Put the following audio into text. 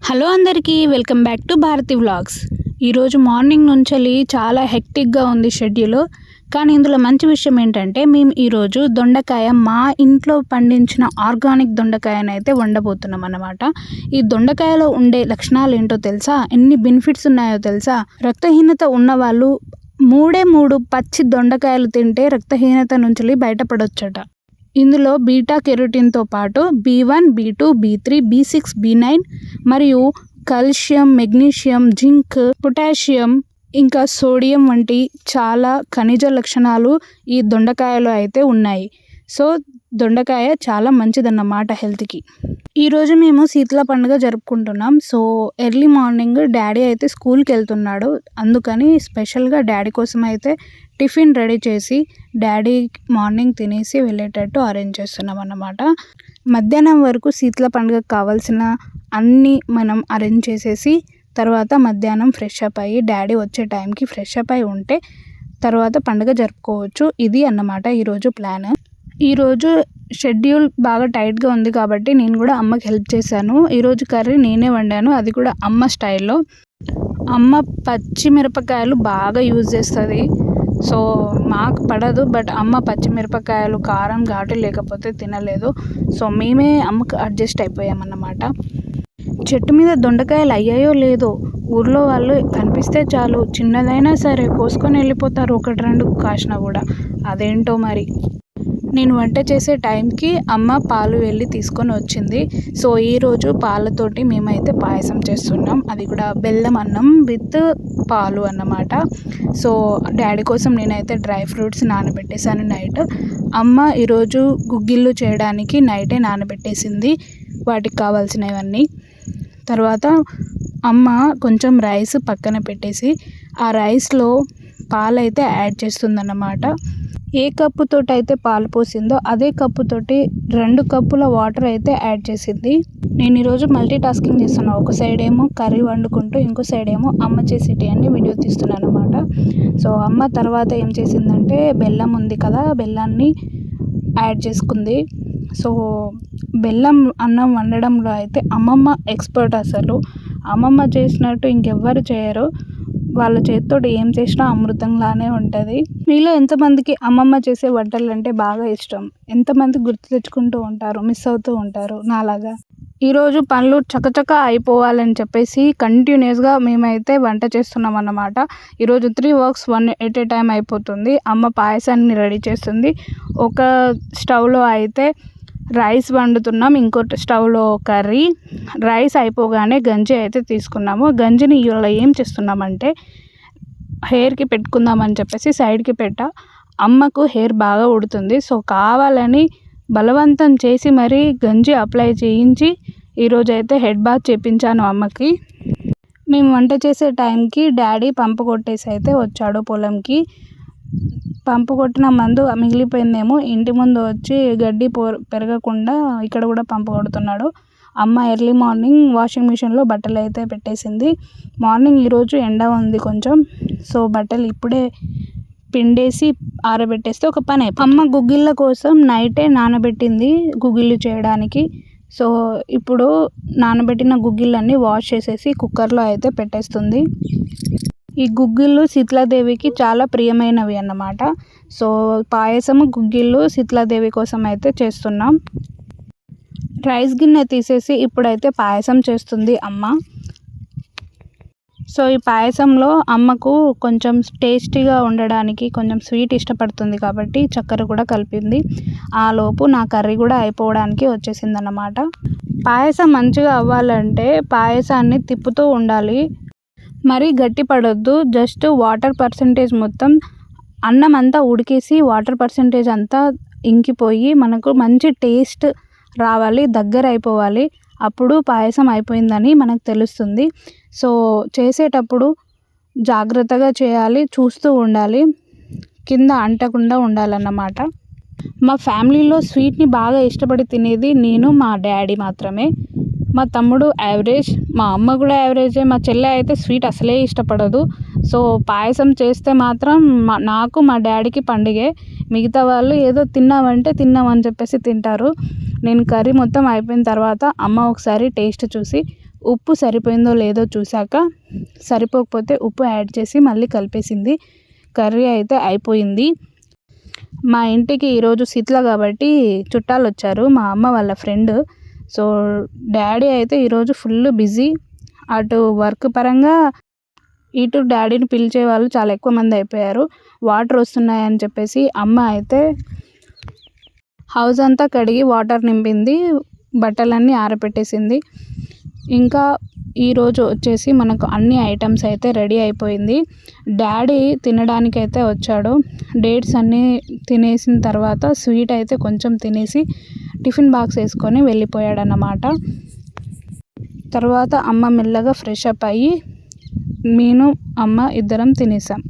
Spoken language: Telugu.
హలో అందరికీ welcome back to Bharathi vlogs. ఈరోజు మార్నింగ్ నుంచి చాలా హెక్టిక్గా ఉంది షెడ్యూల్. కానీ ఇందులో మంచి విషయం ఏంటంటే మేము ఈరోజు దొండకాయ మా ఇంట్లో పండించిన ఆర్గానిక్ దొండకాయను అయితే వండబోతున్నాం అన్నమాట. ఈ దొండకాయలో ఉండే లక్షణాలు ఏంటో తెలుసా, ఎన్ని బెనిఫిట్స్ ఉన్నాయో తెలుసా. రక్తహీనత ఉన్న వాళ్ళు మూడు పచ్చి దొండకాయలు తింటే రక్తహీనత నుంచి బయటపడొచ్చట. ఇందులో బీటా కెరోటిన్తో పాటు B1, B2, B3, B6, B9 మరియు కాల్షియం, మెగ్నీషియం, జింక్, పొటాషియం ఇంకా సోడియం వంటి చాలా ఖనిజ లక్షణాలు ఈ దొండకాయలో అయితే ఉన్నాయి. సో దొండకాయ చాలా మంచిదన్నమాట హెల్త్కి. ఈరోజు మేము శీతల పండుగ జరుపుకుంటున్నాం. సో ఎర్లీ మార్నింగ్ డాడీ అయితే స్కూల్కి వెళ్తున్నాడు. అందుకని స్పెషల్గా డాడీ కోసం అయితే టిఫిన్ రెడీ చేసి డాడీ మార్నింగ్ తినేసి వెళ్ళేటట్టు అరేంజ్ చేస్తున్నాం అన్నమాట. మధ్యాహ్నం వరకు శీతల పండుగకు కావాల్సిన అన్నీ మనం అరేంజ్ చేసేసి తర్వాత మధ్యాహ్నం ఫ్రెష్ అప్ అయ్యి డాడీ వచ్చే టైంకి ఫ్రెష్ అప్ అయి ఉంటే తర్వాత పండుగ జరుపుకోవచ్చు. ఇది అన్నమాట ఈరోజు ప్లాన్. ఈరోజు షెడ్యూల్ బాగా టైట్గా ఉంది కాబట్టి నేను కూడా అమ్మకి హెల్ప్ చేశాను. ఈరోజు కర్రీ నేనే వండాను, అది కూడా అమ్మ స్టైల్లో. అమ్మ పచ్చిమిరపకాయలు బాగా యూజ్ చేస్తుంది. సో మాకు పడదు, బట్ అమ్మ పచ్చిమిరపకాయలు కారం ఘాటు లేకపోతే తినలేదు. సో మేమే అమ్మకు అడ్జస్ట్ అయిపోయామన్నమాట. చెట్టు మీద దొండకాయలు అయ్యాయో లేదో ఊర్లో వాళ్ళు కనిపిస్తే చాలు చిన్నదైనా సరే కోసుకొని వెళ్ళిపోతారు, ఒకటి రెండు కాసినా కూడా. అదేంటో మరి. నేను వంట చేసే టైంకి అమ్మ పాలు వెళ్ళి తీసుకొని వచ్చింది. సో ఈరోజు పాలతోటి మేమైతే పాయసం చేస్తున్నాం, అది కూడా బెల్లం అన్నం విత్ పాలు అన్నమాట. సో డాడీ కోసం నేనైతే డ్రై ఫ్రూట్స్ నానబెట్టేశాను నైట్. అమ్మ ఈరోజు గుగ్గిళ్ళు చేయడానికి నైటే నానబెట్టేసింది వాటికి కావాల్సినవన్నీ. తర్వాత అమ్మ కొంచెం రైస్ పక్కన పెట్టేసి ఆ రైస్లో పాలైతే యాడ్ చేస్తుందన్నమాట. ఏ కప్పుతోటి అయితే పాలు పోసిందో అదే కప్పుతోటి 2 కప్పుల వాటర్ అయితే యాడ్ చేసింది. నేను ఈరోజు మల్టీ టాస్కింగ్ చేస్తున్నాను. ఒక సైడ్ ఏమో కర్రీ వండుకుంటూ ఇంకో సైడ్ ఏమో అమ్మ చేసేటి అన్ని వీడియో తీస్తున్నాను అనమాట. సో అమ్మ తర్వాత ఏం చేసిందంటే బెల్లం ఉంది కదా, బెల్లాన్ని యాడ్ చేసుకుంది. సో బెల్లం అన్నం వండడంలో అయితే అమ్మమ్మ ఎక్స్పర్ట్. అసలు అమ్మమ్మ చేసినట్టు ఇంకెవ్వరు చేయరు. వాళ్ళ చేతితో ఏం చేసినా అమృతంలానే ఉంటుంది. మీలో ఎంతమందికి అమ్మమ్మ చేసే వంటలు అంటే బాగా ఇష్టం? ఎంతమంది గుర్తు తెచ్చుకుంటూ ఉంటారు, మిస్ అవుతూ ఉంటారు నాలాగా? ఈరోజు పనులు చకచక అయిపోవాలని చెప్పేసి కంటిన్యూస్గా మేమైతే వంట చేస్తున్నాం అన్నమాట. ఈరోజు 3 వర్క్స్ 1 ఎట్ ఏ టైం అయిపోతుంది. అమ్మ పాయసాన్ని రెడీ చేస్తుంది. ఒక స్టవ్లో అయితే రైస్ వండుతున్నాం, ఇంకో స్టవ్లో కర్రీ. రైస్ అయిపోగానే గంజి అయితే తీసుకున్నాము. గంజిని ఇలా ఏం చేస్తున్నామంటే హెయిర్కి పెట్టుకుందామని చెప్పేసి సైడ్కి పెట్టా. అమ్మకు హెయిర్ బాగా ఉడుతుంది. సో కావాలని బలవంతం చేసి మరీ గంజి అప్లై చేయించి ఈరోజైతే హెడ్ బాత్ చేయించాను అమ్మకి. మేము వంట చేసే టైంకి డాడీ పంపు కొట్టేసి అయితే వచ్చాడు పొలంకి. పంపు కొట్టిన మందు మిగిలిపోయిందేమో, ఇంటి ముందు వచ్చి గడ్డి పెరగకుండా ఇక్కడ కూడా పంపు కొడుతున్నాడు. అమ్మ ఎర్లీ మార్నింగ్ వాషింగ్ మిషన్లో బట్టలు అయితే పెట్టేసింది. మార్నింగ్ ఈరోజు ఎండ ఉంది కొంచెం. సో బట్టలు ఇప్పుడే పిండేసి ఆరబెట్టేస్తే ఒక పని అయిపోయింది. అమ్మ గుగ్గిళ్ళ కోసం నైటే నానబెట్టింది గుగ్గిళ్ళు చేయడానికి. సో ఇప్పుడు నానబెట్టిన గుగ్గిళ్ళన్నీ వాష్ చేసేసి కుక్కర్లో అయితే పెట్టేస్తుంది. ఈ గుగ్గిళ్ళు శీతలాదేవికి చాలా ప్రియమైనవి అన్నమాట. సో పాయసము గుగ్గిళ్ళు శీతలాదేవి కోసం అయితే చేస్తున్నాం. రైస్ గిన్నె తీసేసి ఇప్పుడైతే పాయసం చేస్తుంది అమ్మ. సో ఈ పాయసంలో అమ్మకు కొంచెం టేస్టీగా ఉండడానికి కొంచెం స్వీట్ ఇష్టపడుతుంది కాబట్టి చక్కెర కూడా కలిపింది. ఆ లోపు నా కర్రీ కూడా అయిపోవడానికి వచ్చేసింది అన్నమాట. పాయసం మంచిగా అవ్వాలంటే పాయసాన్ని తిప్పుతూ ఉండాలి, మరీ గట్టి పడొద్దు. జస్ట్ వాటర్ పర్సంటేజ్ మొత్తం అన్నం అంతా ఉడికేసి వాటర్ పర్సంటేజ్ అంతా ఇంకిపోయి మనకు మంచి టేస్ట్ రావాలి, దగ్గర అయిపోవాలి. అప్పుడు పాయసం అయిపోయిందని మనకు తెలుస్తుంది. సో చేసేటప్పుడు జాగ్రత్తగా చేయాలి, చూస్తూ ఉండాలి, కింద అంటకుండా ఉండాలన్నమాట. మా ఫ్యామిలీలో స్వీట్ని బాగా ఇష్టపడి తినేది నేను, మా డాడీ మాత్రమే. మా తమ్ముడు యావరేజ్, మా అమ్మ కూడా యావరేజే. మా చెల్లె అయితే స్వీట్ అసలే ఇష్టపడదు. సో పాయసం చేస్తే మాత్రం నాకు మా డాడీకి పండుగే. మిగతా వాళ్ళు ఏదో తిన్నామంటే తిన్నామని చెప్పేసి తింటారు. నేను కర్రీ మొత్తం అయిపోయిన తర్వాత అమ్మ ఒకసారి టేస్ట్ చూసి ఉప్పు సరిపోయిందో లేదో చూశాక సరిపోకపోతే ఉప్పు యాడ్ చేసి మళ్ళీ కలిపేసింది. కర్రీ అయితే అయిపోయింది. మా ఇంటికి ఈరోజు శీతల కాబట్టి చుట్టాలు వచ్చారు, మా అమ్మ వాళ్ళ ఫ్రెండ్. సో డాడీ అయితే ఈరోజు ఫుల్ బిజీ. అటు వర్క్ పరంగా ఇటు డాడీని పిలిచే వాళ్ళు చాలా ఎక్కువ మంది అయిపోయారు. వాటర్ వస్తున్నాయని చెప్పేసి అమ్మ అయితే హౌస్ అంతా కడిగి వాటర్ నింపింది, బట్టలన్నీ ఆరబెట్టేసింది. ఇంకా ఈరోజు వచ్చేసి మనకు అన్ని ఐటమ్స్ అయితే రెడీ అయిపోయింది. డాడీ తినడానికైతే వచ్చాడు. డేట్స్ అన్నీ తినేసిన తర్వాత స్వీట్ అయితే కొంచెం తినేసి టిఫిన్ బాక్స్ వేసుకొని వెళ్ళిపోయాడన్నమాట. తర్వాత అమ్మ మెల్లగా ఫ్రెష్ అప్ అయ్యి నేను అమ్మ ఇద్దరం తినేసాం.